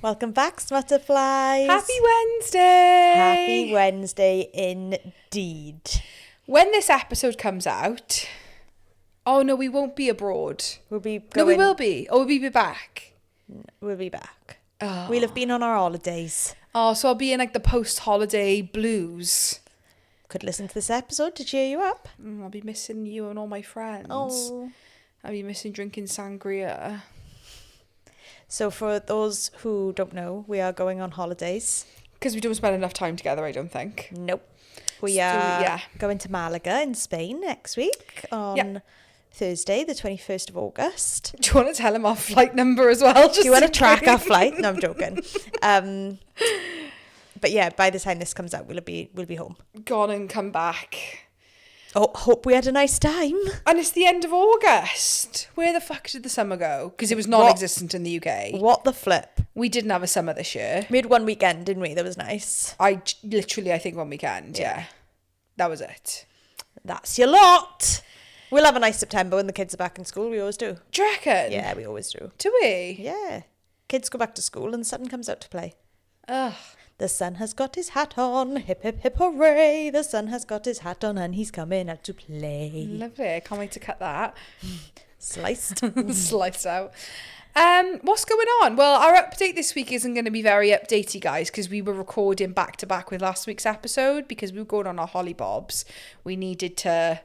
Welcome back, Smutterflies. Happy Wednesday! Happy Wednesday indeed. When this episode comes out... Oh, no, we won't be abroad. We'll be going... No, we will be. Oh, we'll be back. We'll be back. Oh. We'll have been on our holidays. Oh, so I'll be in like the post-holiday blues. Could listen to this episode to cheer you up. I'll be missing you and all my friends. Oh. I'll be missing drinking sangria. So for those who don't know, we are going on holidays. Because we don't spend enough time together, I don't think. Nope. We are going to Malaga in Spain next week on Thursday, the 21st of August. Do you want to tell him our flight number as well? Do you want to track our flight? No, I'm joking. But yeah, by the time this comes out, we'll be home. Gone and come back. Oh, hope we had a nice time. And it's the end of August. Where the fuck did the summer go? Because it was non-existent in the UK. What the flip? We didn't have a summer this year. We had one weekend, didn't we? That was nice. I think one weekend, yeah. That was it. That's your lot. We'll have a nice September when the kids are back in school. We always do. Do you reckon? Yeah, we always do. Do we? Yeah. Kids go back to school and the sun comes out to play. Ugh. The sun has got his hat on, hip, hip, hip, hooray. The sun has got his hat on and he's coming out to play. Lovely. I can't wait to cut that. Sliced. Sliced out. What's going on? Well, our update this week isn't going to be very updatey, guys, because we were recording back to back with last week's episode because we were going on our hollybobs. We needed to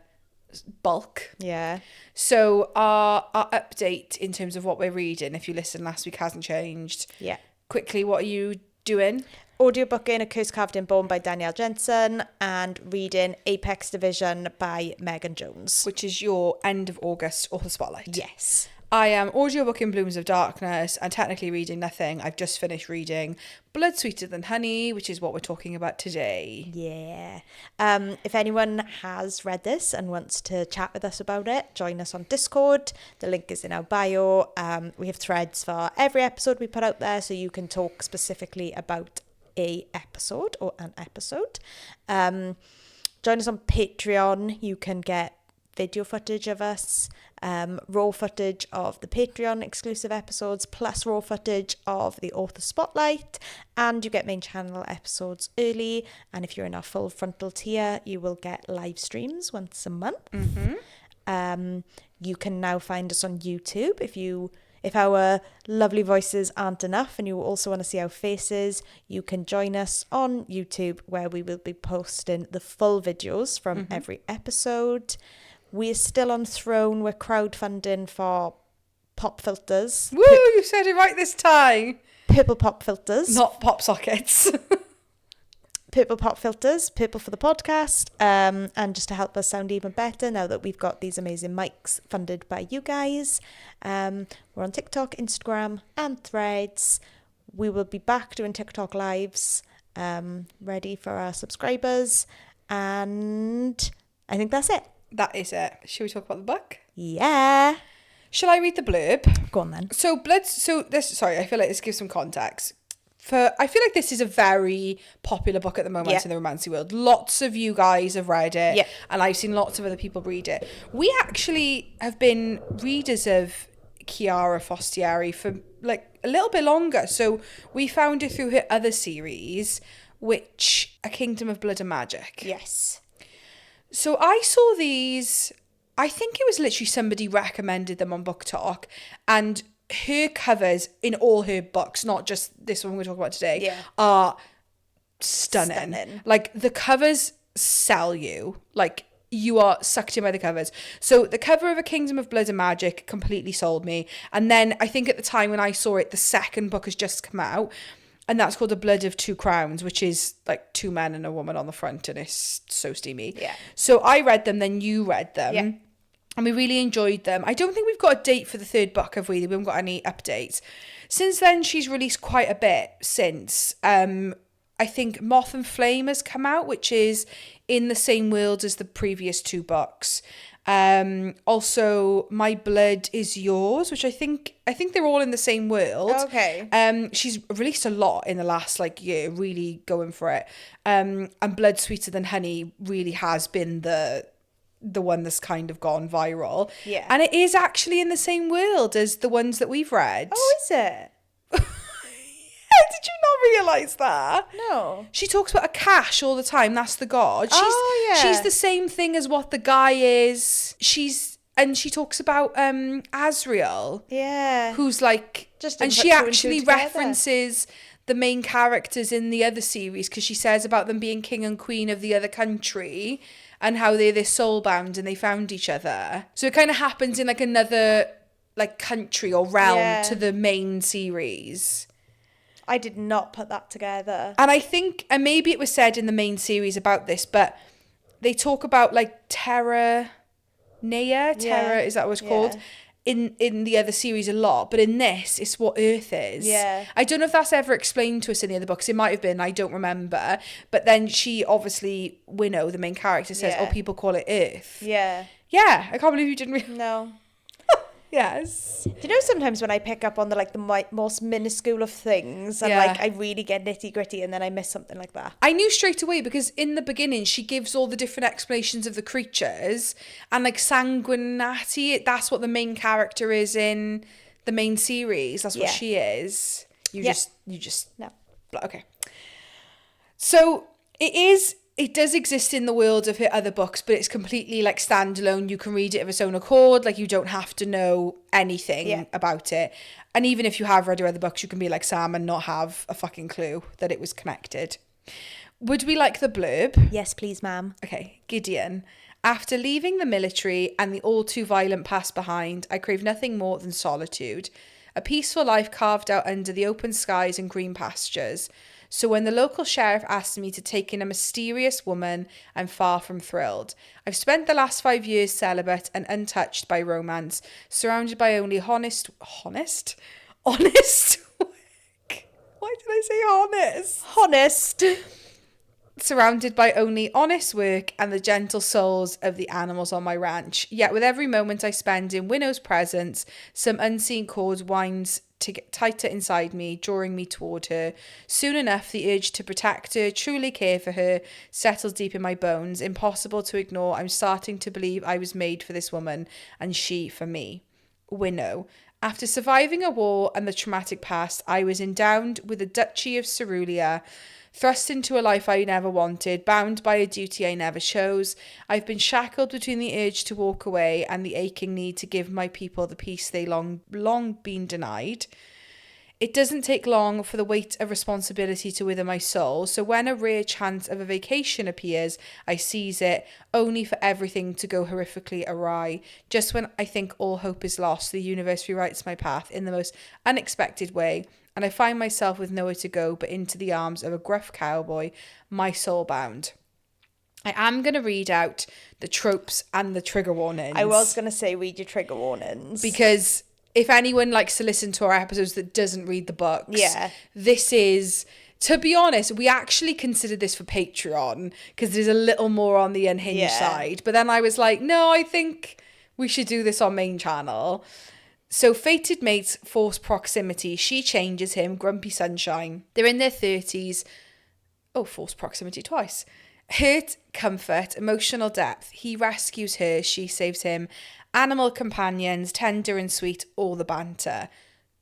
bulk. Yeah. So our update in terms of what we're reading, if you listened last week, hasn't changed. Yeah. Quickly, what are you doing? Audiobooking A Curse Carved in Bone by Danielle Jensen and reading Apex Division by Megan Jones. Which is your end of August author spotlight. Yes. I am audiobooking Blooms of Darkness and technically reading nothing. I've just finished reading Blood Sweeter Than Honey, which is what we're talking about today. Yeah. If anyone has read this and wants to chat with us about it, join us on Discord. The link is in our bio. We have threads for every episode we put out there, so you can talk specifically about an episode. Join us on Patreon. You can get video footage of us, raw footage of the Patreon exclusive episodes, plus raw footage of the author spotlight, and you get main channel episodes early. And if you're in our full frontal tier, you will get live streams once a month. You can now find us on YouTube if our lovely voices aren't enough and you also want to see our faces. You can join us on YouTube, where we will be posting the full videos from every episode. We're still on Throne. We're crowdfunding for pop filters. Woo, you said it right this time. Purple pop filters. Not pop sockets. Purple pop filters, purple for the podcast, and just to help us sound even better now that we've got these amazing mics funded by you guys. We're on TikTok, Instagram, and Threads. We will be back doing TikTok lives, ready for our subscribers, and I think that's it. That is it. Shall we talk about the book? Yeah. Shall I read the blurb? Go on then. I feel like this gives some context. I feel like this is a very popular book at the moment in the romancy world. Lots of you guys have read it, and I've seen lots of other people read it. We actually have been readers of Chiara Forestieri for like a little bit longer. So we found her through her other series, which A Kingdom of Blood and Magic. Yes. So I saw these, I think it was literally somebody recommended them on BookTok, and her covers in all her books, not just this one we're talking about today, are stunning. Like, the covers sell you. Like, you are sucked in by the covers. So the cover of A Kingdom of Blood and Magic completely sold me. And then I think at the time when I saw it, the second book has just come out, and that's called The Blood of Two Crowns, which is like two men and a woman on the front, and it's so steamy. Yeah. So I read them, then you read them. Yeah. And we really enjoyed them. I don't think we've got a date for the third book, have we? We haven't got any updates. Since then, she's released quite a bit since. I think Moth and Flame has come out, which is in the same world as the previous two books. Also, My Blood Is Yours, which I think they're all in the same world. Okay. She's released a lot in the last year, really going for it. And Blood Sweeter Than Honey really has been the one that's kind of gone viral. Yeah. And it is actually in the same world as the ones that we've read. Oh, is it? realise that. No. She talks about a cash all the time. That's the god. Yeah. She's the same thing as what the guy is. And she talks about Azriel. Yeah. Who's like... Just and she actually references the main characters in the other series because she says about them being king and queen of the other country and how they're soulbound and they found each other. So it kind of happens in like another like country or realm to the main series. I did not put that together. And I think, and maybe it was said in the main series about this, but they talk about like Terra, is that what it's called? In the other series a lot, but in this, it's what Earth is. Yeah. I don't know if that's ever explained to us in the other books. It might have been, I don't remember. But then she obviously, Winnow, the main character, says, people call it Earth. Yeah. Yeah, I can't believe you didn't No. Yes. Do you know sometimes when I pick up on the most minuscule of things and I really get nitty gritty and then I miss something like that? I knew straight away because in the beginning she gives all the different explanations of the creatures and like Sanguinati, that's what the main character is in the main series. That's what she is. You just no. Okay. So it does exist in the world of her other books, but it's completely like standalone. You can read it of its own accord. Like you don't have to know anything about it. And even if you have read her other books, you can be like Sam and not have a fucking clue that it was connected. Would we like the blurb? Yes, please, ma'am. Okay. Gideon. After leaving the military and the all too violent past behind, I crave nothing more than solitude. A peaceful life carved out under the open skies and green pastures. So when the local sheriff asked me to take in a mysterious woman, I'm far from thrilled. I've spent the last 5 years celibate and untouched by romance, surrounded by only honest work. Why did I say honest? Honest. Surrounded by only honest work and the gentle souls of the animals on my ranch. Yet with every moment I spend in Winnow's presence, some unseen cord winds to get tighter inside me, drawing me toward her. Soon enough, the urge to protect her, truly care for her, settles deep in my bones. Impossible to ignore. I'm starting to believe I was made for this woman, and she for me. Winnow. After surviving a war and the traumatic past, I was endowed with the Duchy of Cerulia, thrust into a life I never wanted, bound by a duty I never chose. I've been shackled between the urge to walk away and the aching need to give my people the peace they long been denied. It doesn't take long for the weight of responsibility to wither my soul, so when a rare chance of a vacation appears, I seize it, only for everything to go horrifically awry. Just when I think all hope is lost, the universe rewrites my path in the most unexpected way, and I find myself with nowhere to go but into the arms of a gruff cowboy, my soul bound. I am going to read out the tropes and the trigger warnings. I was going to say read your trigger warnings. Because if anyone likes to listen to our episodes that doesn't read the books, this is, to be honest, we actually considered this for Patreon because there's a little more on the unhinged side. But then I was like, no, I think we should do this on main channel. So fated mates, forced proximity. She changes him, grumpy sunshine. They're in their 30s. Oh, forced proximity twice. Hurt, comfort, emotional depth. He rescues her, she saves him. Animal companions, tender and sweet, all the banter.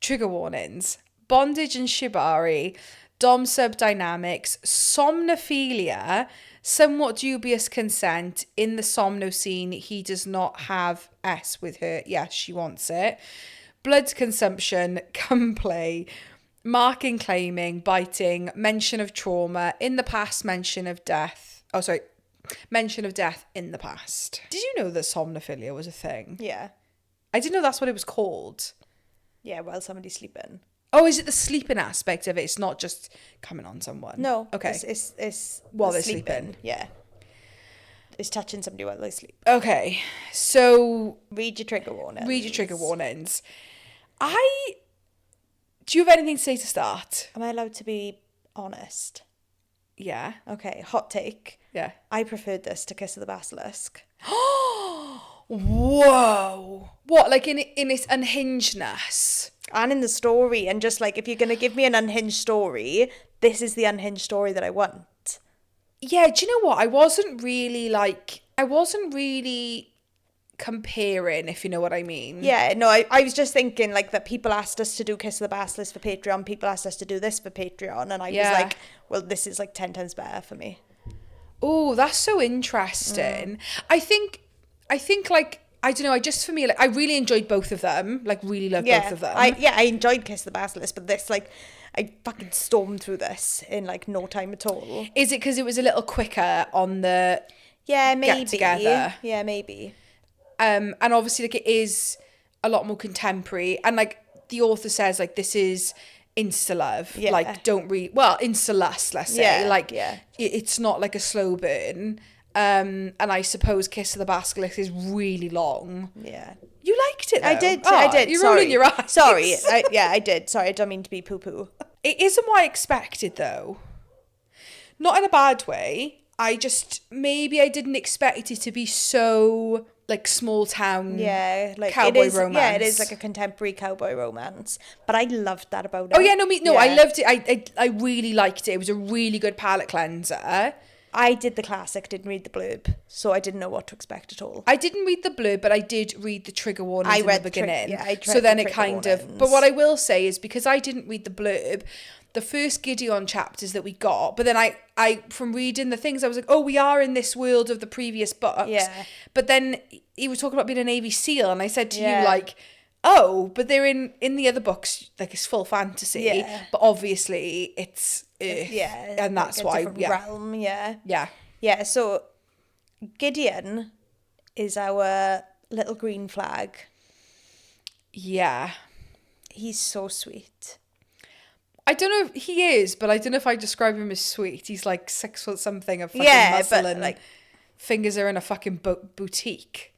Trigger warnings. Bondage and shibari. Dom-sub dynamics. Somnophilia. Somewhat dubious consent. In the somno scene, he does not have S with her. Yes, she wants it. Blood consumption. Cum play. Marking, claiming, biting. Mention of trauma. In the past, mention of death. Oh, sorry. Mention of death in the past. Did you know that somnophilia was a thing? Yeah. I didn't know that's what it was called. Yeah, while somebody's sleeping. Oh, is it the sleeping aspect of it? It's not just coming on someone. No. Okay. It's while they're sleeping. Yeah. It's touching somebody while they sleep. Okay. So read your trigger warnings. Do you have anything to say to start? Am I allowed to be honest? Yeah. Okay, hot take. Yeah. I preferred this to Kiss of the Basilisk. Whoa. What, like in its unhingedness? And in the story, and just like, if you're going to give me an unhinged story, this is the unhinged story that I want. Yeah, do you know what? I wasn't really comparing, if you know what I mean. Yeah, no, I was just thinking like that people asked us to do Kiss of the Basilisk for Patreon, people asked us to do this for Patreon, and I was like, well, this is like 10 times better for me. Oh, that's so interesting. I think like, I don't know, I just, for me, like, I really enjoyed both of them, like really loved both of them. I enjoyed Kiss of the Basilisk, but this, like, I fucking stormed through this in like no time at all. Is it because it was a little quicker on the maybe get together? Yeah, maybe. And obviously, like, it is a lot more contemporary, and like the author says, like, this is insta love, like, don't read, well, insta lust, let's say, it's not like a slow burn. And I suppose Kiss of the Basilisk is really long. Yeah. You liked it though. I did. You're Sorry. rolling your eyes. Sorry. I did. Sorry, I don't mean to be poo-poo. It isn't what I expected though. Not in a bad way. Maybe I didn't expect it to be so like small town like cowboy romance. Yeah, it is like a contemporary cowboy romance. But I loved that about it. Oh yeah, I loved it. I really liked it. It was a really good palate cleanser. I did the classic, didn't read the blurb, so I didn't know what to expect at all. I didn't read the blurb, but I did read the trigger warnings in the beginning. So then it kind of... But what I will say is, because I didn't read the blurb, the first Gideon chapters that we got, but then I from reading the things, I was like, oh, we are in this world of the previous books. Yeah. But then he was talking about being a Navy SEAL, and I said to you, like... Oh, but they're in the other books, like, it's full fantasy. Yeah. But obviously it's Earth. Yeah. And that's like why, realm, Yeah. Yeah, so Gideon is our little green flag. Yeah. He's so sweet. I don't know if he is, but I don't know if I describe him as sweet. He's like 6 foot something of fucking muscle, and like fingers her in a fucking boutique.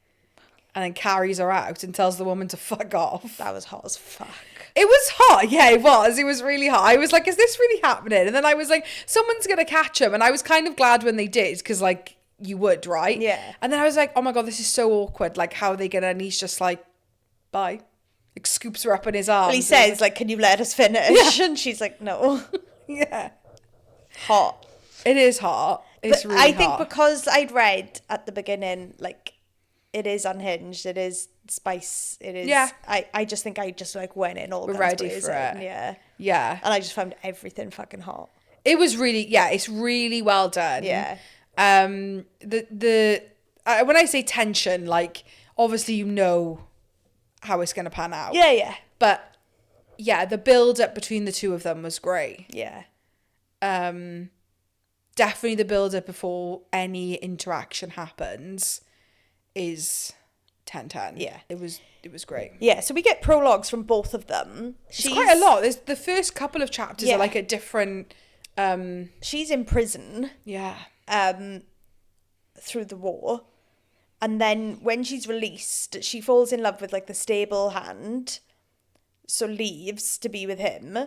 And then carries her out and tells the woman to fuck off. That was hot as fuck. It was hot. Yeah, it was. It was really hot. I was like, is this really happening? And then I was like, someone's going to catch him. And I was kind of glad when they did, because, like, you would, right? Yeah. And then I was like, oh my God, this is so awkward. Like, how are they going to... And he's just like, bye. Like, scoops her up in his arms. Well, he says, like, can you let us finish? Yeah. And she's like, no. Yeah. Hot. It is hot. It's really hot. I think because I'd read at the beginning, like, it is unhinged, it is spice, it is... Yeah. I just think I just, like, went in all guns ready blazing. for it. Yeah. Yeah. And I just found everything fucking hot. It was really... Yeah, it's really well done. Yeah. When I say tension, like, obviously you know how it's going to pan out. Yeah. But, yeah, the build-up between the two of them was great. Yeah. Definitely the build-up before any interaction happens is 10/10. Yeah. It was great. Yeah, so we get prologues from both of them. It's quite a lot. There's the first couple of chapters are like a different... she's in prison. Yeah. Through the war. And then when she's released, she falls in love with, like, the stable hand. So leaves to be with him.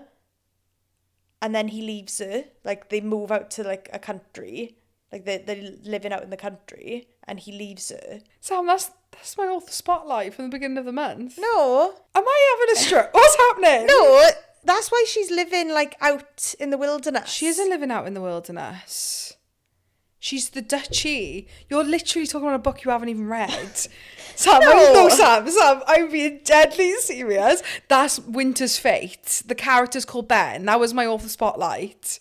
And then he leaves her. Like, they move out to, like, a country. Like, they're living out in the country. And he leaves her. Sam, that's my author spotlight from the beginning of the month. No. Am I having a stroke? What's happening? No, that's why she's living, like, out in the wilderness. She isn't living out in the wilderness. She's the Duchy. You're literally talking about a book you haven't even read. Sam, Sam, I'm being deadly serious. That's Winter's Fate. The character's called Ben. That was my author spotlight.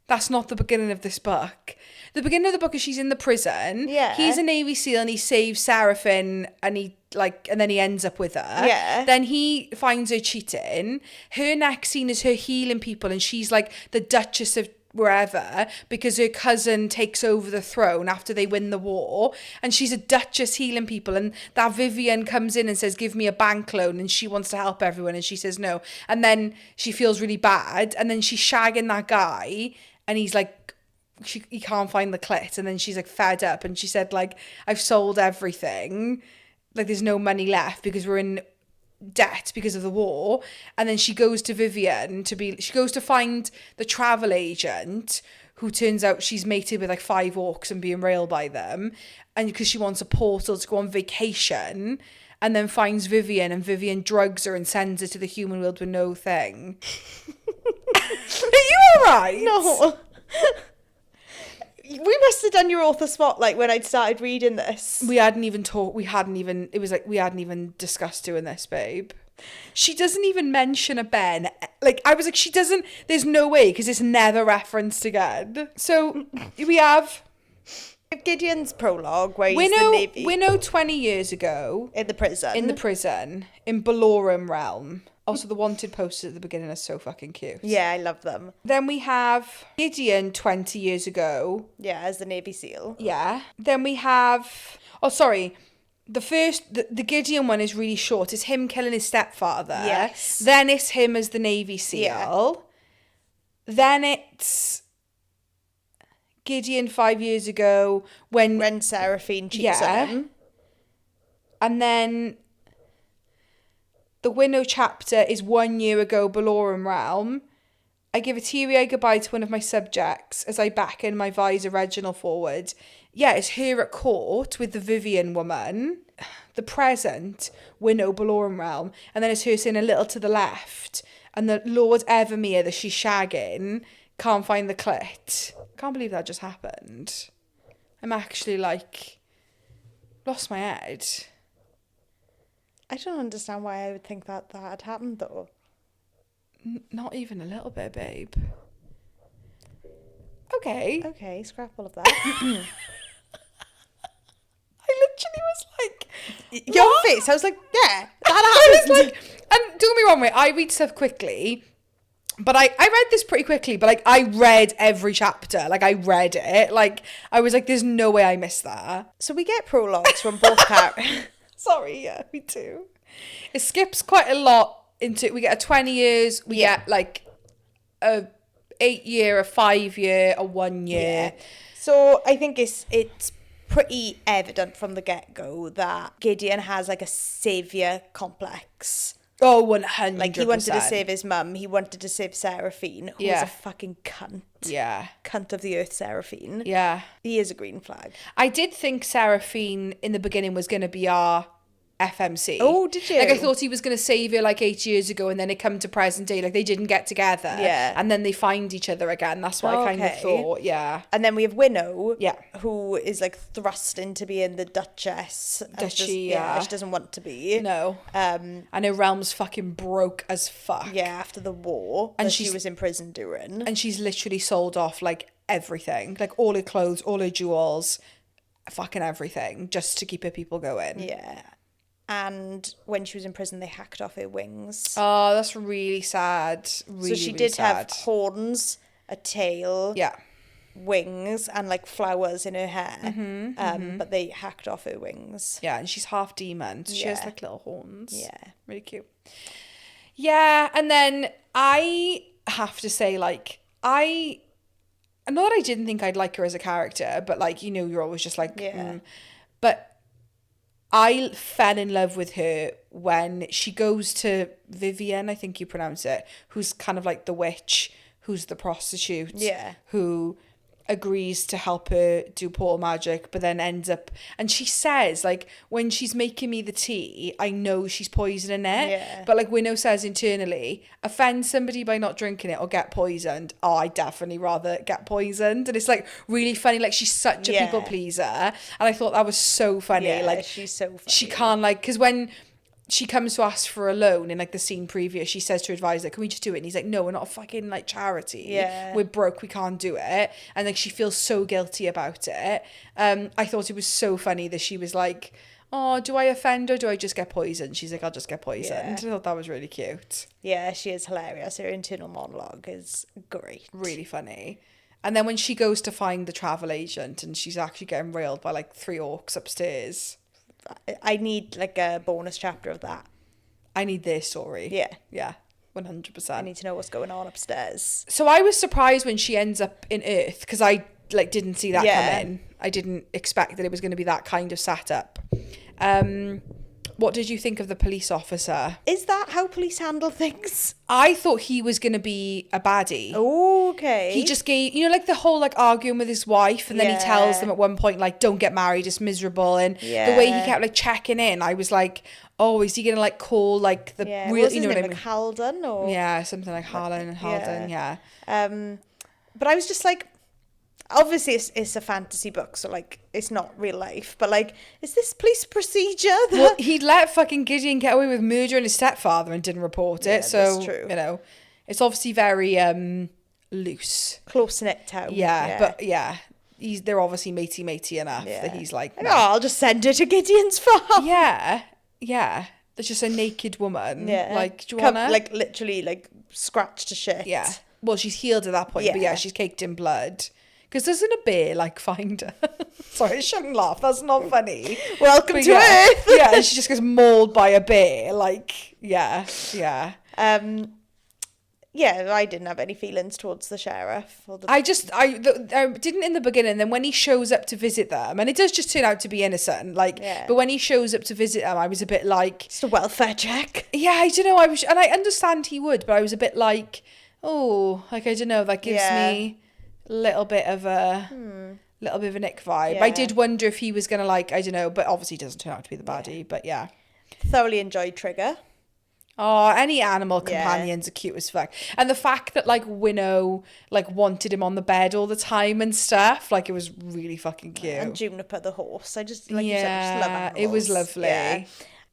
That's not the beginning of this book. The beginning of the book is she's in the prison. Yeah. He's a Navy SEAL and he saves Seraphine and then he ends up with her. Yeah. Then he finds her cheating. Her next scene is her healing people and she's like the Duchess of wherever because her cousin takes over the throne after they win the war and she's a duchess healing people and that Vivian comes in and says give me a bank loan and she wants to help everyone and she says no and then she feels really bad and then she's shagging that guy and he's like he can't find the clit and then she's like fed up and she said like I've sold everything, like there's no money left because we're in debt because of the war. And then she goes to Vivian she goes to find the travel agent who turns out she's mated with like 5 orcs and being railed by them, and because she wants a portal to go on vacation, and then finds Vivian and Vivian drugs her and sends her to the human world with no thing. Are you alright? No. We must have done your author spotlight when I'd started reading this. We hadn't even it was like we hadn't even discussed doing this, babe. She doesn't even mention a Ben. Like, I was like, she doesn't, there's no way, because it's never referenced again. So, we have Gideon's prologue, where he's the Navy. We know 20 years ago. In the prison. In Balorum realm. Also, the wanted posters at the beginning are so fucking cute. Yeah, I love them. Then we have Gideon 20 years ago. Yeah, as the Navy SEAL. Yeah. Then we have... Oh, sorry. The Gideon one is really short. It's him killing his stepfather. Yes. Then it's him as the Navy SEAL. Yeah. Then it's Gideon 5 years ago when Seraphine cheats on him. And then the Winnow chapter is 1 year ago, Balorum realm. I give a teary-eyed goodbye to one of my subjects as I back in my visor Reginald forward. Yeah, it's her at court with the Vivian woman. The present, Winnow, Balorum realm. And then it's her saying a little to the left. And the Lord Evermere that she's shagging can't find the clit. Can't believe that just happened. I'm actually like, lost my head. I don't understand why I would think that had happened, though. Not even a little bit, babe. Okay, scrap all of that. I literally was like... Your what? face, I was like, yeah, that happened. I was like, and don't get me wrong, way, I read stuff quickly, but I read this pretty quickly, but like, I read every chapter. Like, I read it. Like, I was like, there's no way I missed that. So we get prologues from both characters. Sorry, yeah, we do. It skips quite a lot into... We get a 20 years, we get like a 8 year, a 5 year, a 1 year. Yeah. So I think it's pretty evident from the get-go that Gideon has like a saviour complex. Oh, 100%. Like, he wanted to save his mum. He wanted to save Seraphine, who was a fucking cunt. Yeah. Cunt of the earth, Seraphine. Yeah. He is a green flag. I did think Seraphine in the beginning was going to be our FMC. Oh, did you? Like, I thought he was going to save her like 8 years ago, and then it come to present day, like they didn't get together. Yeah. And then they find each other again. That's what I kind of thought. Yeah. And then we have Winnow. Yeah. Who is like thrust into being the Duchess. Duchy, she doesn't want to be. No. And her realm's fucking broke as fuck. Yeah, after the war. And she was in prison during. And she's literally sold off like everything. Like all her clothes, all her jewels, fucking everything, just to keep her people going. Yeah. And when she was in prison, they hacked off her wings. Oh, that's really sad. Really, so she really did sad. have horns, a tail, wings, and like flowers in her hair. But they hacked off her wings. Yeah, and she's half demon. So she has like little horns. Yeah. Really cute. Yeah, and then I have to say, like, not that I didn't think I'd like her as a character, but like, you know, you're always just like, but I fell in love with her when she goes to Vivian, I think you pronounce it, who's kind of like the witch, who's the prostitute, who agrees to help her do portal magic, but then ends up... And she says, like, when she's making me the tea, I know she's poisoning it. Yeah. But, like, Winnow says internally, offend somebody by not drinking it or get poisoned. Oh, I'd definitely rather get poisoned. And it's, like, really funny. Like, she's such a people pleaser. And I thought that was so funny. Yeah, like, she's so funny. She can't, like... Because when she comes to ask for a loan in like the scene previous, she says to her advisor, can we just do it? And he's like, no, we're not a fucking like charity. Yeah. We're broke, we can't do it. And like she feels so guilty about it. I thought it was so funny that she was like, oh, do I offend or do I just get poisoned? She's like, I'll just get poisoned. I thought that was really cute. Yeah, she is hilarious. Her internal monologue is great. Really funny. And then when she goes to find the travel agent and she's actually getting railed by like 3 orcs upstairs. I need like a bonus chapter of that. I need their story. Yeah. Yeah. 100%. I need to know what's going on upstairs. So I was surprised when she ends up in Earth because I like didn't see that come in. I didn't expect that it was going to be that kind of setup. What did you think of the police officer? Is that how police handle things? I thought he was going to be a baddie. Oh, okay. He just gave, you know, like the whole like arguing with his wife, and then he tells them at one point like, don't get married, it's miserable. And the way he kept like checking in, I was like, oh, is he going to like call like the real, you know what I mean? Like Halden or... Yeah, something like Harlan and Halden, yeah. But I was just like, obviously it's a fantasy book, so like it's not real life, but like, is this police procedure that... Well, he let fucking Gideon get away with murdering his stepfather and didn't report it, so that's true. you know, it's obviously very loose, close-knit town. but they're obviously matey enough that he's like, no. I'll just send her to Gideon's farm. There's just a naked woman, Yeah, like, do you wanna, like, literally like scratched to shit. yeah, well, she's healed at that point, but she's caked in blood. Because doesn't a bear, like, find her? Sorry, I shouldn't laugh. That's not funny. Welcome to Earth. Yeah, she just gets mauled by a bear. Like, yeah. I didn't have any feelings towards the sheriff. I didn't in the beginning. Then when he shows up to visit them, and it does just turn out to be innocent, like, but when he shows up to visit them, I was a bit like... Just a welfare check. Yeah, I don't know. And I understand he would, but I was a bit like, oh, like, I don't know, that gives me... little bit of a Nick vibe. I did wonder if he was gonna, like, I don't know, but obviously he doesn't turn out to be the baddie. But thoroughly enjoyed Trigger. Oh, any animal companions are cute as fuck, and the fact that like Winnow like wanted him on the bed all the time and stuff, like, it was really fucking cute. And Juniper the horse, I just like you said, I just love animals. It was lovely.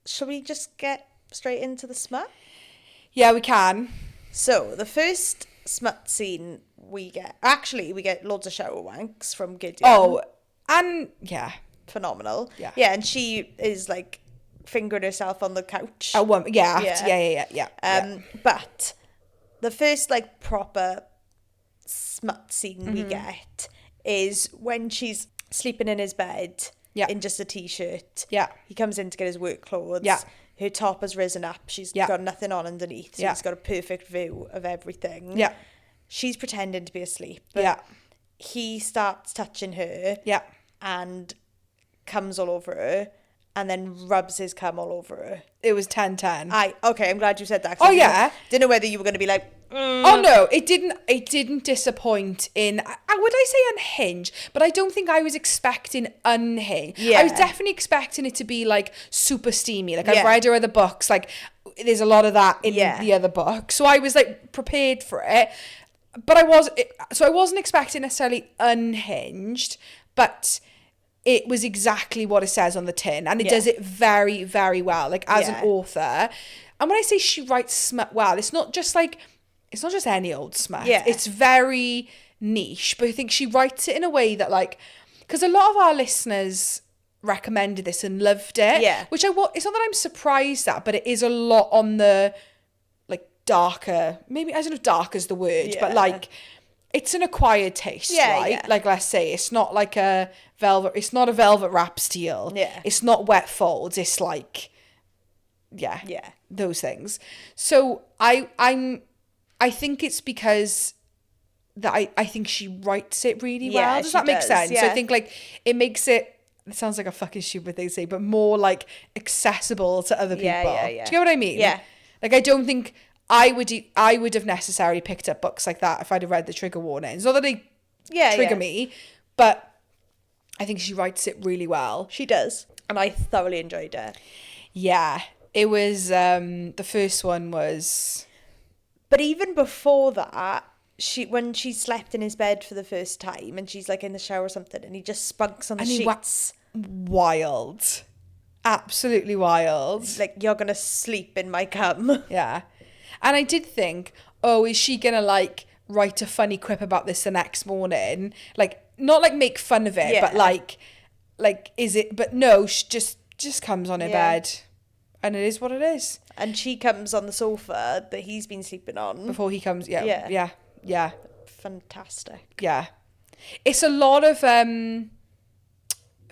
Shall we just get straight into the smut? Yeah, we can. So the first smut scene we get loads of shower wanks from Gideon. Oh, and phenomenal. Yeah, and she is like fingering herself on the couch. But the first like proper smut scene we get is when she's sleeping in his bed in just a t-shirt. He comes in to get his work clothes. Her top has risen up. She's got nothing on underneath. So he's got a perfect view of everything. She's pretending to be asleep. He starts touching her. And comes all over her. And then rubs his cum all over her. It was 10-10. Okay, I'm glad you said that. Didn't know whether you were going to be like... Oh no, it didn't disappoint in... would I say unhinged? But I don't think I was expecting unhinged. I was definitely expecting it to be like super steamy. Like, I've read her other books. Like, there's a lot of that in the other book. So I was like prepared for it. But I wasn't expecting necessarily unhinged, but it was exactly what it says on the tin, and it does it very, very well, like, as an author. And when I say she writes smut well, it's not just any old smut. It's very niche, but I think she writes it in a way that, like, because a lot of our listeners recommended this and loved it, which it's not that I'm surprised at, but it is a lot on the darker, maybe, I don't know if dark is the word, but like, it's an acquired taste, right? Like, let's say it's not like it's not a velvet wrap steel. It's not wet folds. It's like, those things. So I think it's because that I think she writes it really well. Does that make sense? So I think like it makes it sounds like a fucking stupid thing to say, but more like accessible to other people. Do you get what I mean? Like, I don't think I would have necessarily picked up books like that if I'd have read the trigger warnings. Not that they trigger me, but I think she writes it really well. She does. And I thoroughly enjoyed it. Yeah. It was, the first one was... But even before that, when she slept in his bed for the first time and she's like in the shower or something and he just spunks on the sheets. Wild. Absolutely wild. Like, you're going to sleep in my cum. Yeah. And I did think, oh, is she going to, like, write a funny quip about this the next morning? Like, not, like, make fun of it, but, like, is it... But no, she just comes on her bed. And it is what it is. And she comes on the sofa that he's been sleeping on. Before he comes, yeah. Fantastic. Yeah. It's a lot of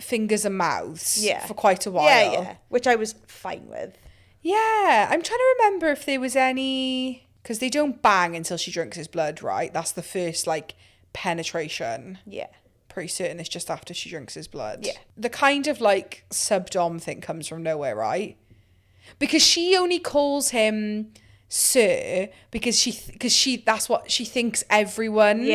fingers and mouths for quite a while. Yeah. Which I was fine with. Yeah, I'm trying to remember if there was any... Because they don't bang until she drinks his blood, right? That's the first, like, penetration. Yeah. Pretty certain it's just after she drinks his blood. Yeah. The kind of, like, sub-dom thing comes from nowhere, right? Because she only calls him sir because that's what she thinks everyone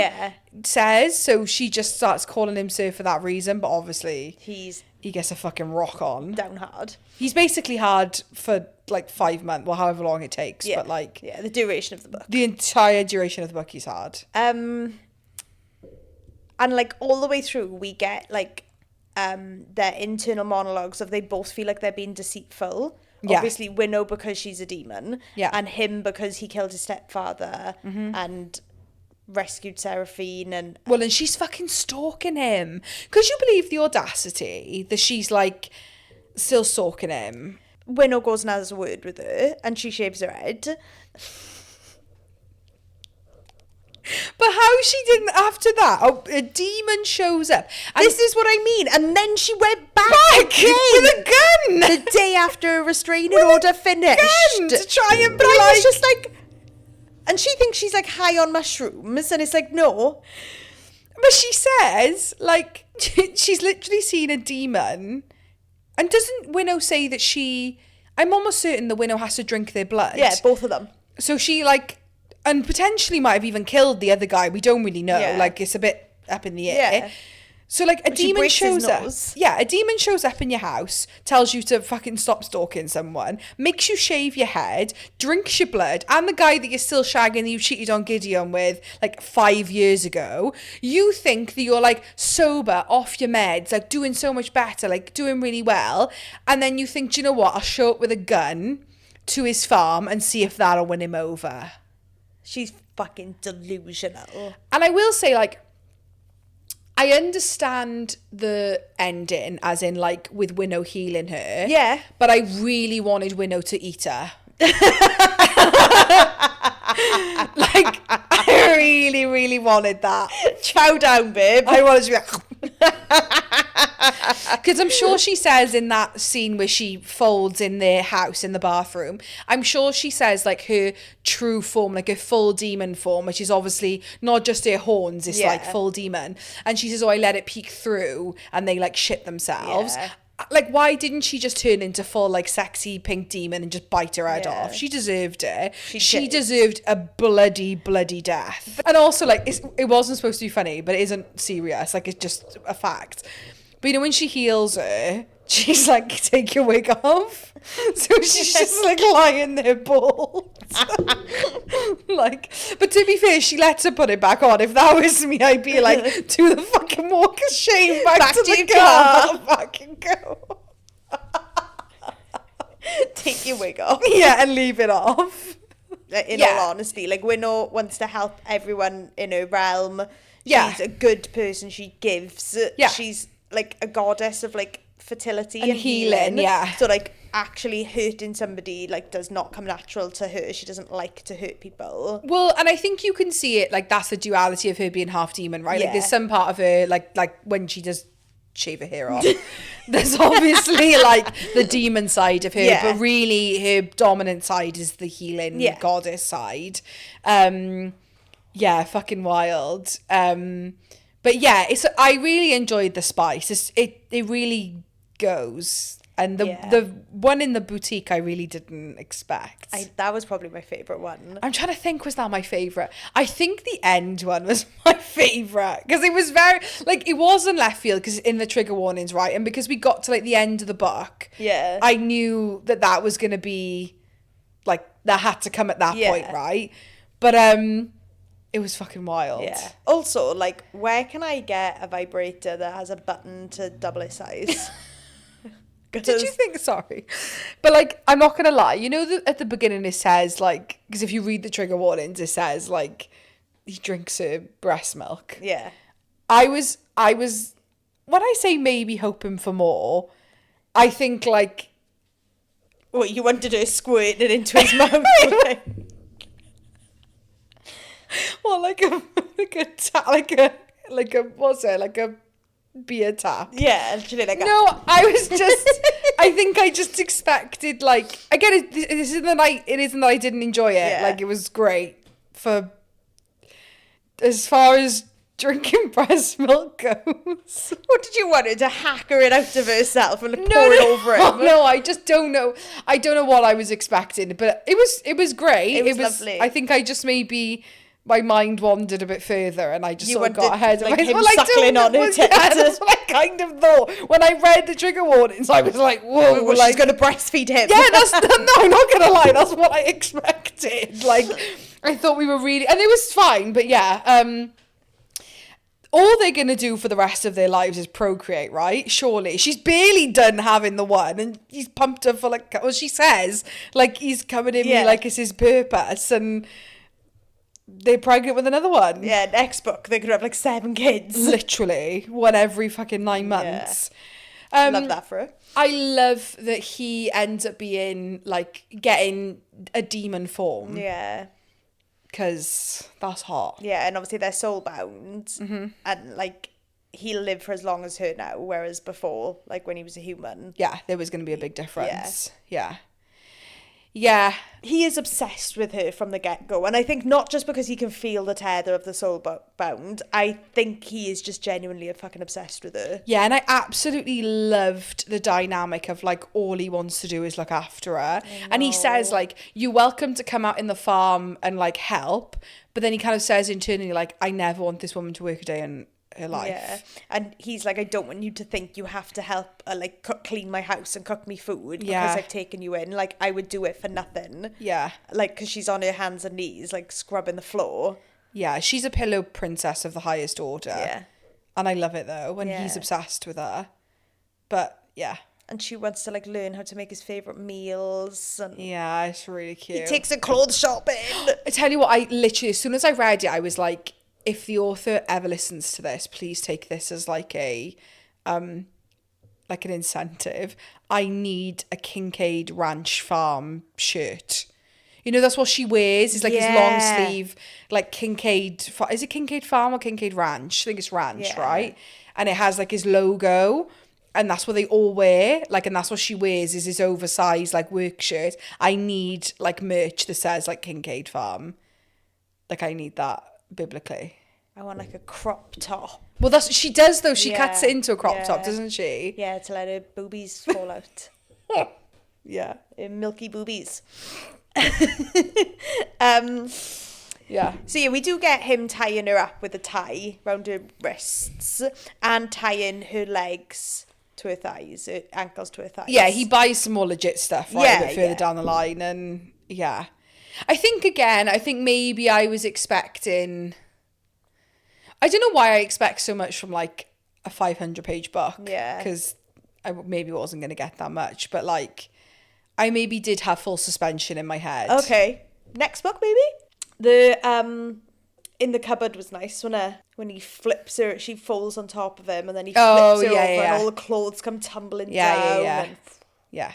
says. So she just starts calling him sir for that reason. But obviously... He gets a fucking rock on. Down hard. He's basically hard for like 5 months, well, however long it takes. But like... Yeah, the duration of the book. The entire duration of the book he's hard. And like all the way through, we get like their internal monologues of they both feel like they're being deceitful. Yeah. Obviously, Winnow because she's a demon. Yeah. And him because he killed his stepfather and rescued Seraphine. And Well, and she's fucking stalking him. Could you believe the audacity that she's like still stalking him? Winnow goes and has a word with her and she shaves her head. But how she didn't after that? Oh, a demon shows up. And This is what I mean. And then she went back again with a gun. the day after a restraining order finished. Gun to try and But be I was like- just like, and she thinks she's like high on mushrooms, and it's like, no. But she says, like, she's literally seen a demon. And doesn't Winnow say that I'm almost certain the Winnow has to drink their blood. Yeah, both of them. So she, like, and potentially might have even killed the other guy. We don't really know. Yeah. Like, it's a bit up in the air. Yeah. So, like, a But she demon breaks his shows up. nose. Yeah, a demon shows up in your house, tells you to fucking stop stalking someone, makes you shave your head, drinks your blood, and the guy that you're still shagging that you cheated on Gideon with, like, 5 years ago. You think that you're, like, sober, off your meds, like, doing so much better, like, doing really well. And then you think, do you know what? I'll show up with a gun to his farm and see if that'll win him over. She's fucking delusional. And I will say, like, I understand the ending, as in, like, with Winnow healing her. Yeah. But I really wanted Winnow to eat her. Like, I really, really wanted that. Chow down, babe. I wanted to be like... Because I'm sure she says in that scene where she folds in their house in the bathroom, I'm sure she says like her true form, like her full demon form, which is obviously not just her horns, it's like full demon. And she says, oh, I let it peek through and they like shit themselves. Yeah. Like, why didn't she just turn into full like sexy pink demon and just bite her head Yeah. off? She deserved it. She did. deserved a bloody death. And also, like, it wasn't supposed to be funny, but it isn't serious. Like, it's just a fact. But you know, when she heals her, she's like, take your wig off. So she's just like lying there bald. Like, but to be fair, she lets her put it back on. If that was me, I'd be like, do the fucking walk of shame back to the your car. Fucking go. Take your wig off. Yeah, and leave it off. In Yeah. all honesty, like Winnow wants to help everyone in her realm. Yeah. She's a good person. She gives. Yeah. She's like a goddess of like fertility And and healing, yeah. So like actually hurting somebody like does not come natural to her. She doesn't like to hurt people. Well, and I think you can see it, like, that's the duality of her being half demon, right? Like, Yeah. there's some part of her, like when she does shave her hair off, there's obviously, like, the demon side of her, Yeah. but really her dominant side is the healing goddess side. Yeah, fucking wild. But yeah, I really enjoyed the spice. It really goes. And the one in the boutique I really didn't expect. That was probably my favourite one. I'm trying to think, was that my favourite? I think the end one was my favourite because it was very, like, it was in left field because in the trigger warnings, right? And because we got to, like, the end of the book, Yeah. I knew that was going to be, like, that had to come at that point, right? But it was fucking wild. Yeah. Also, like, where can I get a vibrator that has a button to double its size? Did you think, sorry, but like, I'm not gonna lie, you know that at the beginning it says, like, because if you read the trigger warnings, it says, like, he drinks her breast milk. Yeah. I was when I say maybe hoping for more, I think, like, What, you wanted her squirting it into his mouth? well, like a what's it, like a beer tap. Yeah, literally like No, I was just, I think I just expected, like, again, it isn't that I didn't enjoy it. Yeah. Like, it was great for, as far as drinking breast milk goes. What did you want her to hack her it out of herself and pour it over him? No, I just don't know. I don't know what I was expecting, but it was great. It was lovely. I think I just maybe my mind wandered a bit further and I just You sort of got wanted, ahead of like, him myself. Well, I suckling don't on her know, tits. yeah, that's what I kind of thought. When I read the trigger warnings, I was like, whoa. Well, like, she's going to breastfeed him. yeah, no, I'm not going to lie. That's what I expected. Like, I thought we were really, and it was fine, but yeah. all they're going to do for the rest of their lives is procreate, right? Surely. She's barely done having the one, and he's pumped her for like, well, she says, like, he's coming in me like it's his purpose, and they're pregnant with another one. Yeah, next book, they're going to have like 7 kids. Literally. One every fucking 9 months. Love that for her. I love that he ends up being, like, getting a demon form. Yeah. Because that's hot. Yeah, and obviously they're soulbound. And, like, he'll live for as long as her now, whereas before, like, when he was a human. Yeah, there was going to be a big difference. Yeah. He is obsessed with her from the get-go. And I think not just because he can feel the tether of the soul bound. I think he is just genuinely fucking obsessed with her. Yeah, and I absolutely loved the dynamic of, like, all he wants to do is look after her. And he says, like, you're welcome to come out in the farm and, like, help. But then he kind of says internally, like, I never want this woman to work a day in her life. Yeah, and he's like, I don't want you to think you have to help like clean my house and cook me food because I've taken you in. Like, I would do it for nothing. Yeah, like, because she's on her hands and knees, like, scrubbing the floor. Yeah, she's a pillow princess of the highest order. Yeah, and I love it though, and he's obsessed with her. But yeah, and she wants to, like, learn how to make his favorite meals. And yeah, it's really cute. He takes her clothes shopping. I tell you what, I literally, as soon as I read it, I was like, if the author ever listens to this, please take this as like a, like an incentive. I need a Kincaid Ranch Farm shirt. You know, that's what she wears. It's like his long sleeve, like Kincaid. Is it Kincaid Farm or Kincaid Ranch? I think it's Ranch, right? And it has like his logo, and that's what they all wear. Like, and that's what she wears, is his oversized like work shirt. I need like merch that says like Kincaid Farm. Like, I need that. Biblically, I want like a crop top. Well, that's she does though. She cuts it into a crop top, doesn't she? Yeah, to let her boobies fall out. Yeah, her milky boobies. Yeah. So yeah, we do get him tying her up with a tie round her wrists and tying her legs to her thighs, her ankles to her thighs. Yeah, he buys some more legit stuff a bit further down the line, and I think maybe I was expecting, I don't know why I expect so much from like a 500-page book. Yeah. Because I maybe wasn't going to get that much, but like I maybe did have full suspension in my head. Okay. Next book, maybe? The in the cupboard was nice, wasn't it? When he flips her, she falls on top of him, and then he flips her over, and all the clothes come tumbling down. Yeah.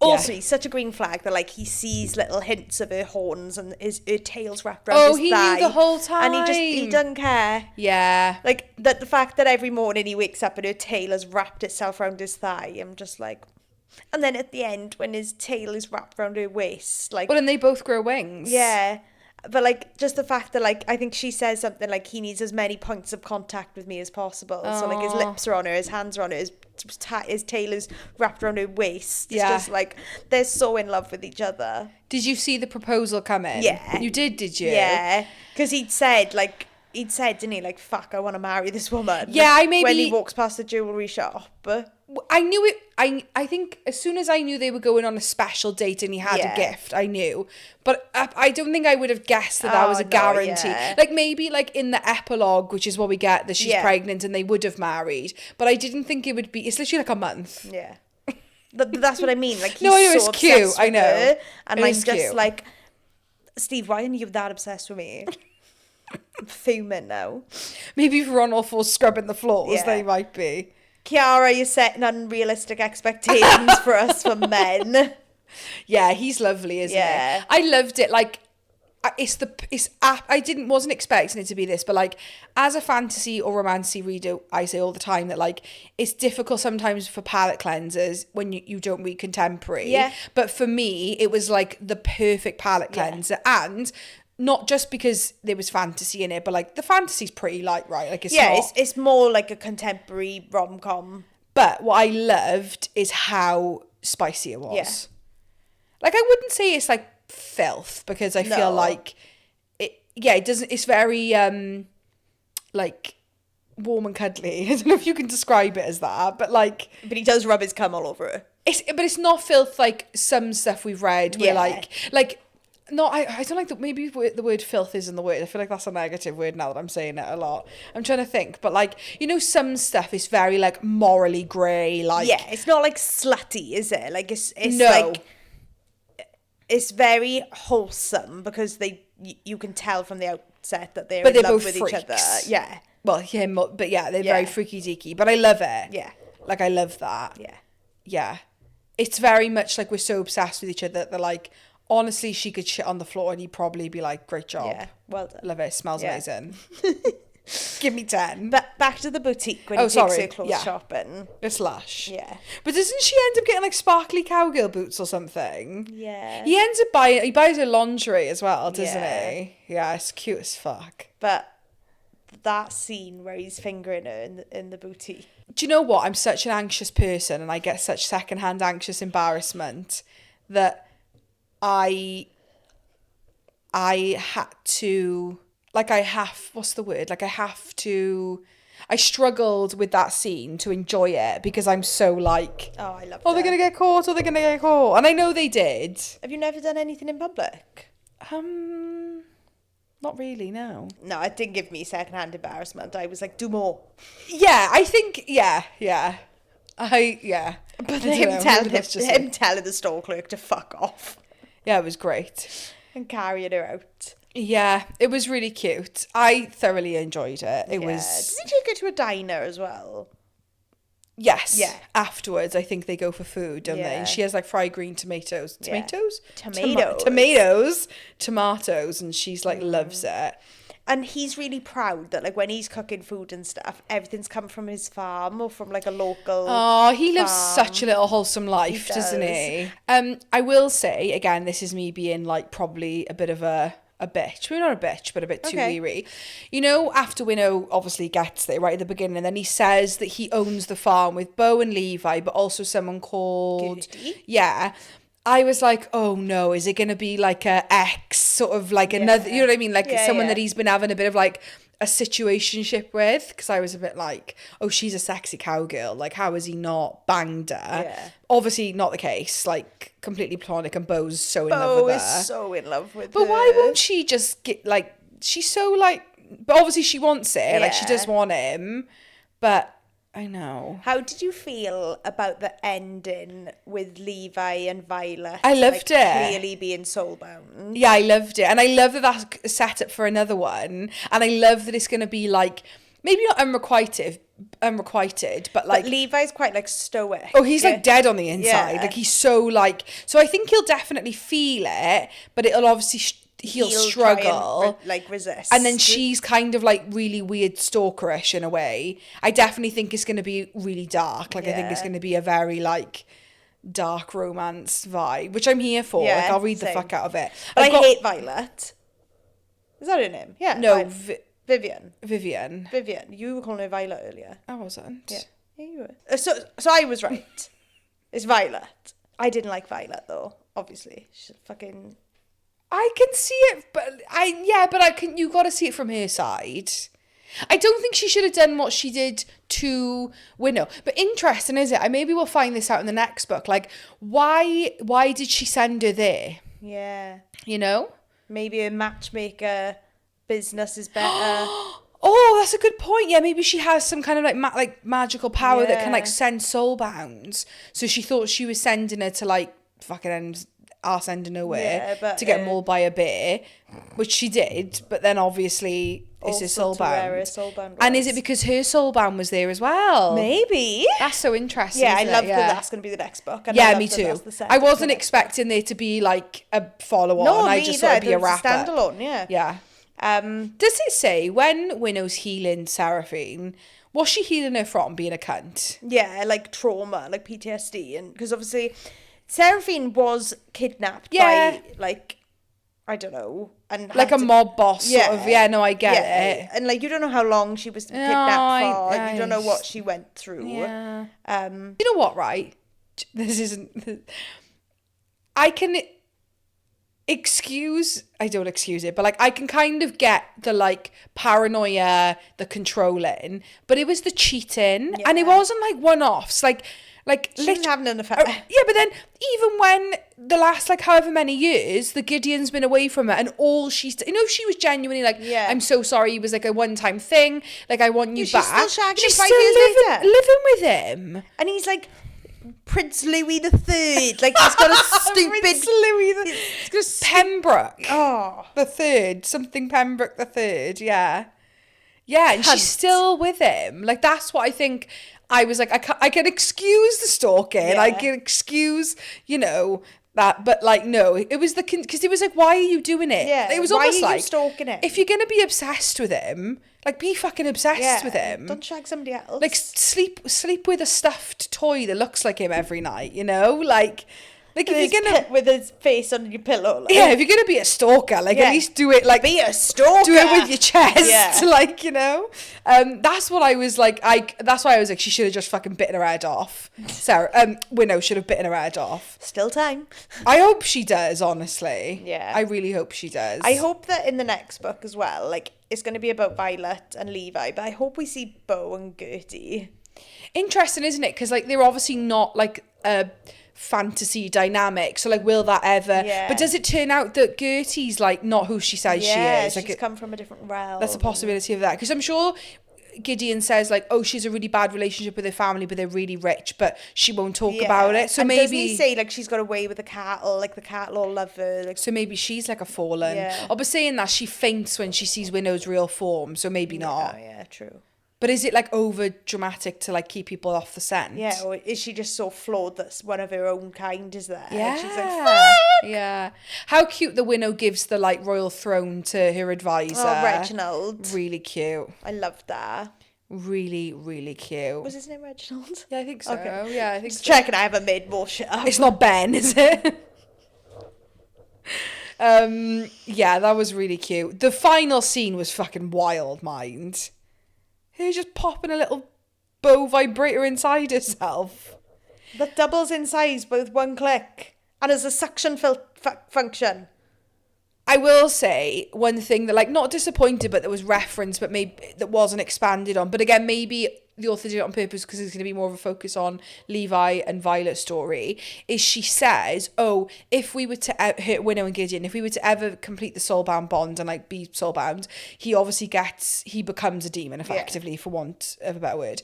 Also, he's such a green flag that, like, he sees little hints of her horns and her tail's wrapped around his thigh. He knew the whole time. And he doesn't care. Yeah. Like, the fact that every morning he wakes up and her tail has wrapped itself around his thigh, I'm just like... And then at the end, when his tail is wrapped around her waist, like... Well, and they both grow wings. Yeah. But, like, just the fact that, like, I think she says something like, he needs as many points of contact with me as possible. So, like, his lips are on her, his hands are on her, his tail is wrapped around her waist. It's just, like, they're so in love with each other. Did you see the proposal come in? Yeah. You did you? Yeah. Because he'd said, didn't he, like, fuck, I want to marry this woman. Yeah, when he walks past the jewellery shop. I knew it. I think as soon as I knew they were going on a special date and he had a gift, I knew. But I don't think I would have guessed that was a guarantee. Yeah. Like, maybe like in the epilogue, which is what we get, that she's pregnant and they would have married. But I didn't think it would be. It's literally like a month. Yeah. That's what I mean. Like, he's no, it was cute. I know. Her, and I'm just cute. like, Steve, why aren't you that obsessed with me? I'm fuming now. Maybe if we're on all fours scrubbing the floors, they might be. Chiara, you're setting unrealistic expectations for us for men. Yeah, he's lovely, isn't he? I loved it. Like, wasn't expecting it to be this, but like, as a fantasy or romancy reader, I say all the time that like, it's difficult sometimes for palate cleansers when you don't read contemporary. Yeah. But for me, it was like the perfect palate cleanser, and not just because there was fantasy in it, but like the fantasy's pretty light, right? Like, it's more like a contemporary rom-com. But what I loved is how spicy it was. Yeah. Like, I wouldn't say it's like filth, because I feel like it doesn't. It's very like warm and cuddly. I don't know if you can describe it as that, but like. But he does rub his cum all over her. But it's not filth like some stuff we've read where like. No, I don't like maybe the word filth isn't the word. I feel like that's a negative word now that I'm saying it a lot. I'm trying to think, but like, you know, some stuff is very like morally grey, like. Yeah, it's not like slutty, is it? Like it's No. like it's very wholesome because you can tell from the outset that they're But in they're love both with freaks. each other. Yeah. Well, him, but yeah, they're Yeah. very freaky deaky. But I love it. Yeah. Like, I love that. Yeah. Yeah. It's very much like we're so obsessed with each other that they're like, honestly, she could shit on the floor and he'd probably be like, great job. Yeah. Well done. Love it. Smells Yeah. amazing. Give me 10. But back to the boutique when he takes her clothes shopping. It's lush. Yeah. But doesn't she end up getting like sparkly cowgirl boots or something? Yeah. He ends up he buys her lingerie as well, doesn't Yeah. he? Yeah, it's cute as fuck. But that scene where he's fingering her in the boutique. Do you know what? I'm such an anxious person and I get such secondhand anxious embarrassment that I had to, like, what's the word? Like, I struggled with that scene to enjoy it because I'm so like, Oh, I love oh, they're going to get caught, or they're going to get caught. And I know they did. Have you never done anything in public? Not really, no. No, it didn't give me secondhand embarrassment. I was like, do more. Yeah, I think, yeah. But him telling the store clerk to fuck off Yeah, it was great. and carrying her out. Yeah, it was really cute. I thoroughly enjoyed it. It was... Did you take her to a diner as well? Yes. Yeah. Afterwards, I think they go for food, don't they? Yeah. And she has like fried green tomatoes. Yeah. Tomatoes. Tomatoes. And she's like, loves it. And he's really proud that like when he's cooking food and stuff, everything's come from his farm or from like a local Oh, he lives farm. such a little wholesome life, doesn't he? I will say, again, this is me being like probably a bit of a bitch. Maybe not a bitch, but a bit too weary. You know, after Winnow obviously gets there right at the beginning, and then he says that he owns the farm with Bo and Levi, but also someone called... Gertie? Yeah. I was like, oh no, is it going to be like a ex, sort of like another, you know what I mean? Like someone that he's been having a bit of like a situationship with, because I was a bit like, oh, she's a sexy cowgirl. Like, how has he not banged her? Yeah. Obviously not the case, like completely platonic, and Bo's so in love with her. Bo is so in love with her. But why won't she just get, like, she's so like, but obviously she wants it, like she does want him, but I know. How did you feel about the ending with Levi and Violet? I loved it. Clearly being soulbound. Yeah, I loved it. And I love that that's set up for another one. And I love that it's going to be like, maybe not unrequited, but like... But Levi's quite like stoic. Oh, he's like dead on the inside. Yeah. Like he's so like... So I think he'll definitely feel it, but it'll obviously... He'll struggle, try and, resist, and then she's kind of like really weird stalkerish in a way. I definitely think it's going to be really dark. Like I think it's going to be a very like dark romance vibe, which I'm here for. Like I'll read the fuck out of it. But I hate Violet. Is that her name? Yeah. No, Vivian. Vivian. You were calling her Violet earlier. I wasn't. Yeah, you were. So I was right. It's Violet. I didn't like Violet though. Obviously, she's fucking. I can see it, but you got to see it from her side. I don't think she should have done what she did to Winnow. But interesting, is it? Maybe we'll find this out in the next book. Like, why did she send her there? Yeah. You know? Maybe a matchmaker business is better. Oh, that's a good point. Yeah, maybe she has some kind of like magical power that can like send soulbounds. So she thought she was sending her to like fucking arse end of nowhere to get mauled by a bear, which she did, but then obviously is her soulbound. And is it because her soulbound was there as well? Maybe. That's so interesting. Yeah, I love that that's going to be the next book. Yeah, me too. I wasn't expecting there to be like a follow-on. No, I just thought it'd be a wrap-up. Standalone, yeah. Yeah. Does it say when Winnow's healing Seraphine, what's she healing her from, being a cunt? Yeah, like trauma, like PTSD, and because obviously Seraphine was kidnapped by, like, I don't know. And like a mob boss, sort of. Yeah, no, I get it. And, like, you don't know how long she was kidnapped for. You don't know what she went through. Yeah. You know what, right? This isn't... I can... I don't excuse it, but like I can kind of get the like paranoia, the controlling, but it was the cheating, and it wasn't like one-offs, like she was having an affair. yeah, but then even when the last like however many years the Gideon's been away from her, and all she's she was genuinely like, I'm so sorry, it was like a one-time thing, like I want you back. She's still shagging she's him 5 still years later. living with him, and he's like Prince Louis the Third, like he's got a stupid Prince Louis the Pembroke. Oh, the third, something Pembroke the Third, yeah, and she's still with him. Like that's what I think. I was like, I can excuse the stalking, I can excuse, that, but like no, it was because it was like, why are you doing it? Yeah, it was why almost are you like stalking him? If you're gonna be obsessed with him, like be fucking obsessed with him. Don't shag somebody else. Like sleep with a stuffed toy that looks like him every night, like if you're gonna with his face under your pillow, like. if you're gonna be a stalker, like at least do it like be a stalker. Do it with your chest, like That's what I was like. That's why I was like, she should have just fucking bitten her head off. Sarah, Winnow should have bitten her head off. Still time. I hope she does. Honestly, yeah, I really hope she does. I hope that in the next book as well, like it's going to be about Violet and Levi, but I hope we see Bo and Gertie. Interesting, isn't it? Because like they're obviously not like a fantasy dynamic, so like will that ever but does it turn out that Gertie's like not who she says she is, like she's come from a different realm? That's a possibility of that, because I'm sure Gideon says like, oh, she's a really bad relationship with her family, but they're really rich, but she won't talk about it. So and maybe doesn't he say like she's got away with the cattle, like the cattle all love her, like, so maybe she's like a fallen. But saying that, she faints when she sees Winnow's real form, so maybe not. True. But is it like over dramatic to like keep people off the scent? Yeah, or is she just so flawed that one of her own kind is there? Yeah. And she's like, fuck! Yeah. How cute the Winnow gives the like royal throne to her advisor. Oh, Reginald. Really cute. I loved that. Really, really cute. Was his name Reginald? Yeah, I think so. Okay. Yeah, I think Just so. checking I haven't made more shit up. It's not Ben, is it? Yeah, that was really cute. The final scene was fucking wild, mind. Her just popping a little bow vibrator inside herself. That doubles in size with one click. And has a suction function. I will say one thing that, like, not disappointed, but that was referenced, but maybe that wasn't expanded on. But again, maybe the author did it on purpose because it's going to be more of a focus on Levi and Violet's story, is she says, oh, if we were to hit Winnow and Gideon, if we were to ever complete the soulbound bond and like be soulbound, he becomes a demon effectively, for want of a better word.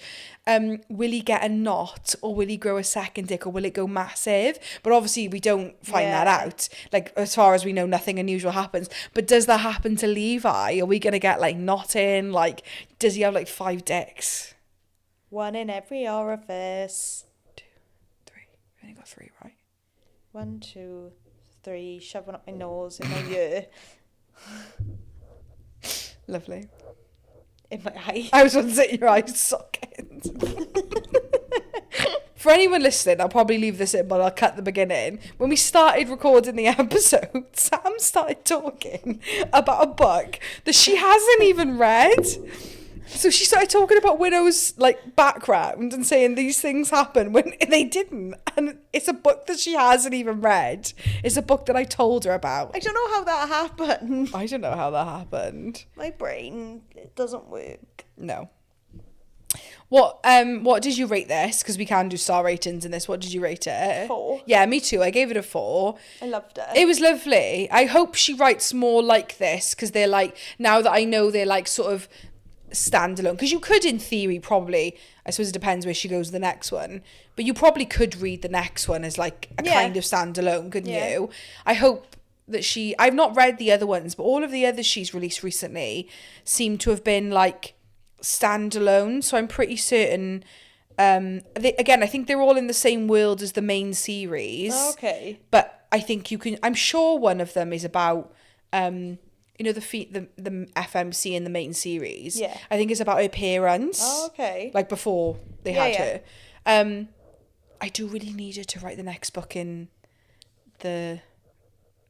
Will he get a knot, or will he grow a second dick, or will it go massive? But obviously we don't find that out. Like, as far as we know, nothing unusual happens. But does that happen to Levi? Are we going to get like knotting? Like, does he have like 5 dicks? One in every orifice. 2, 3. I only got 3, right? 1, 2, 3. Shove one up my nose in my ear. Lovely. In my eye. I was about to say your eye socket. For anyone listening, I'll probably leave this in, but I'll cut the beginning. When we started recording the episode, Sam started talking about a book that she hasn't even read. So she started talking about Winnow's like background and saying these things happen when they didn't. And it's a book that she hasn't even read. It's a book that I told her about. I don't know how that happened. I don't know how that happened. My brain, it doesn't work. No. What did you rate this? Because we can do star ratings in this. What did you rate it? 4. Yeah, me too. I gave it a 4. I loved it. It was lovely. I hope she writes more like this, because they're like, now that I know they're like sort of standalone, because you could in theory probably, I suppose it depends where she goes the next one, but you probably could read the next one as like a kind of standalone, couldn't you? I hope that I've not read the other ones, but all of the others she's released recently seem to have been like standalone, so I'm pretty certain I think they're all in the same world as the main series. Okay. But I think I'm sure one of them is about the FMC in the main series. Yeah. I think it's about her parents. Oh, okay. Like before they had her. I do really need her to write the next book in the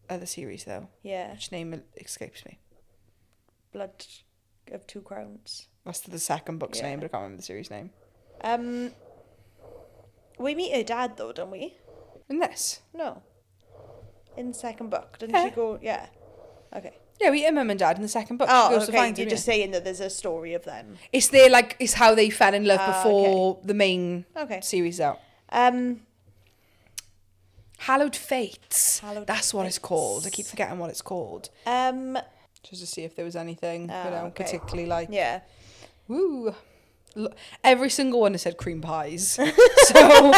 other series though. Yeah. Which name escapes me. Blood of Two Crowns. That's the second book's name, but I can't remember the series name. We meet her dad though, don't we? In this? No. in the second book? Didn't she go? Yeah. Okay. Yeah, we eat her mum and dad in the second book. She Oh, goes to okay. find You're him, just saying that there's a story of them. It's their, like, it's how they fell in love before okay. the main series out. Hallowed Fates. That's what it's called. I keep forgetting what it's called. Just to see if there was anything, particularly like... Yeah. Woo. Every single one has said cream pies. So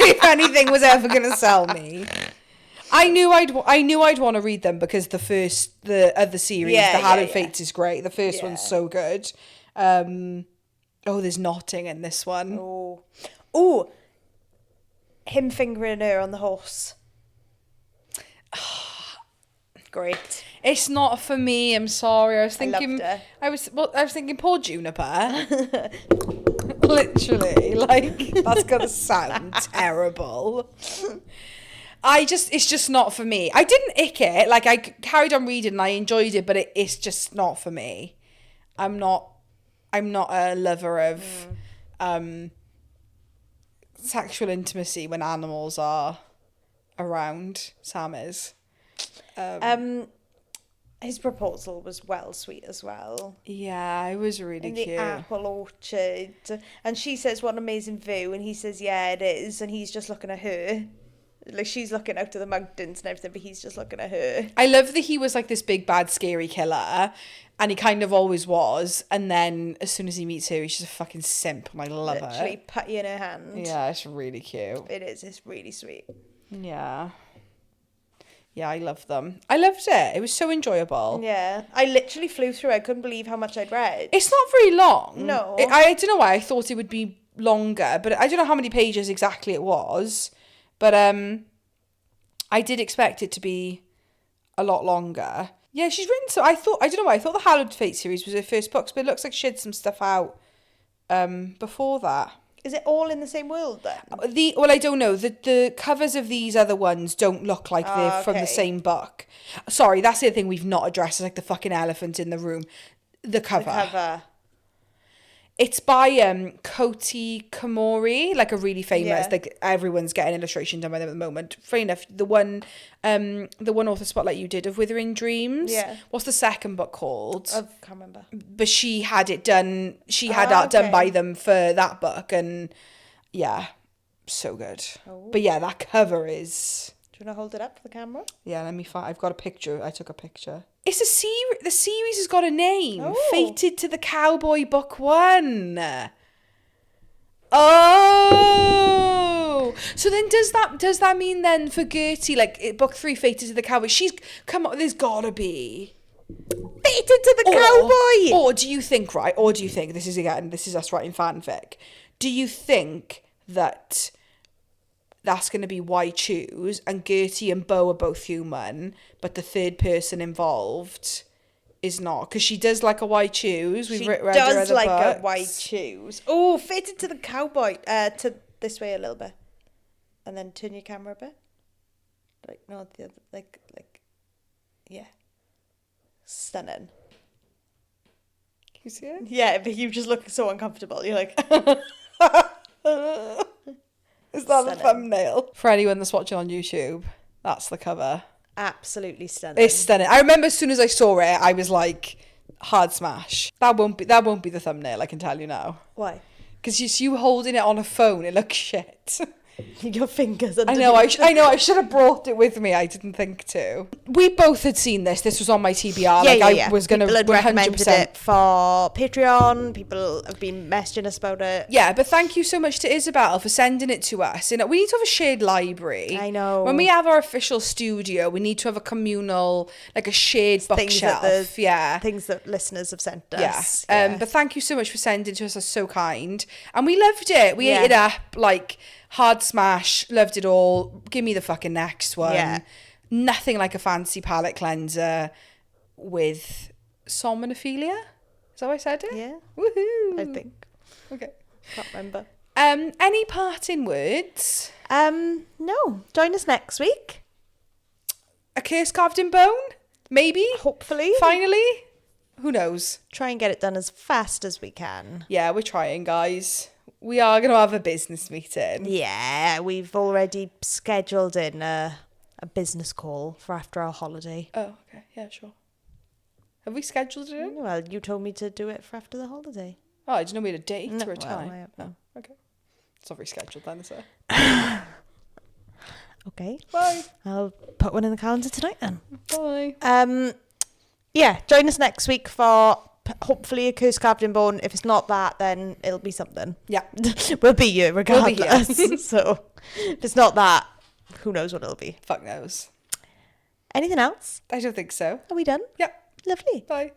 if anything was ever going to sell me... I knew I'd want to read them because the other series, the Hallowed Fates, is great. The first one's so good. There's knotting in this one. Oh, him fingering her on the horse. Great. It's not for me. I'm sorry. I was thinking. I loved her. I was thinking poor Juniper. Literally, like that's gonna sound terrible. It's just not for me. I didn't ick it. Like, I carried on reading and I enjoyed it, but it's just not for me. I'm not a lover of sexual intimacy when animals are around. Sam is. His proposal was well sweet as well. Yeah, it was really cute. In the apple orchard. And she says, what an amazing view. And he says, yeah, it is. And he's just looking at her. Like, she's looking out to the mountains and everything, but he's just looking at her. I love that he was like this big bad scary killer, and he kind of always was, and then as soon as he meets her, he's just a fucking simp, and I love it. Literally putty in her hand. Yeah, it's really cute. It is, it's really sweet. Yeah, I love them. I loved it. It was so enjoyable. Yeah, I literally flew through. I couldn't believe how much I'd read. It's not very long. No. I don't know why I thought it would be longer, but I don't know how many pages exactly it was. But I did expect it to be a lot longer. Yeah, she's written so. I don't know why. I thought the Hallowed Fate series was her first books, but it looks like she had some stuff out before that. Is it all in the same world then? I don't know. The covers of these other ones don't look like they're from the same book. Sorry, that's the other thing we've not addressed. Is like the fucking elephant in the room. The cover. It's by Koti Komori, like a really famous, like everyone's getting illustration done by them at the moment. Funny enough, the one author spotlight you did of Withering Dreams. Yeah. What's the second book called? I can't remember. But she had it done. She had art done by them for that book, and yeah, so good. Oh. But yeah, that cover is. Do you want to hold it up for the camera? Yeah, let me find. I've got a picture. I took a picture. It's a series. The series has got a name. Oh. Fated to the Cowboy, Book 1. Oh, so then does that mean then for Gertie, like Book 3, Fated to the Cowboy? She's come up. There's gotta be Fated to the Cowboy. Or do you think this is us writing fanfic? Do you think that that's going to be Why Choose, and Gertie and Beau are both human, but the third person involved is not? Because she does like a Why Choose. We've read her other books. A Why Choose. Oh, Fated to the Cowboy. To this way a little bit, and then turn your camera a bit. Like no, the other, like yeah, stunning. Can you see it? Yeah, but you just look so uncomfortable. You're like. Is that the thumbnail? For anyone that's watching on YouTube, that's the cover. Absolutely stunning. It's stunning. I remember as soon as I saw it, I was like, hard smash. That won't be the thumbnail, I can tell you now. Why? Because you holding it on a phone, it looks shit. Your fingers. I know. I should have brought it with me. I didn't think to. We both had seen this. This was on my TBR. I was gonna. People had recommended it for Patreon. People have been messaging us about it. Yeah, but thank you so much to Isabel for sending it to us. We need to have a shared library. I know. When we have our official studio, we need to have a communal, like a shared bookshelf. Things that listeners have sent us. Yeah. But thank you so much for sending it to us. That's so kind. And we loved it. We ate it up like. Hard smash, loved it all. Give me the fucking next one. Yeah. Nothing like a fancy palette cleanser with somnophilia. Is that what I said it? Yeah. Woohoo. I think. Okay. Can't remember. Any parting words? No. Join us next week. A curse carved in bone? Maybe? Hopefully. Finally? Who knows? Try and get it done as fast as we can. Yeah, we're trying, guys. We are going to have a business meeting. Yeah, we've already scheduled in a a business call for after our holiday. Oh, okay. Yeah, sure. Have we scheduled it in? Well, you told me to do it for after the holiday. Oh, I didn't know we had a date No, or a well, time. I don't know. Oh, okay. It's not rescheduled then, is it? Okay. Bye. I'll put one in the calendar tonight then. Bye. Yeah, join us next week for hopefully a Cursed Carved in Bone. If it's not that, then it'll be something. Yeah. We'll be here regardless. We'll be here. So if it's not that, who knows what it'll be. Fuck knows. Anything else? I don't think so. Are we done? Yep. Lovely. Bye.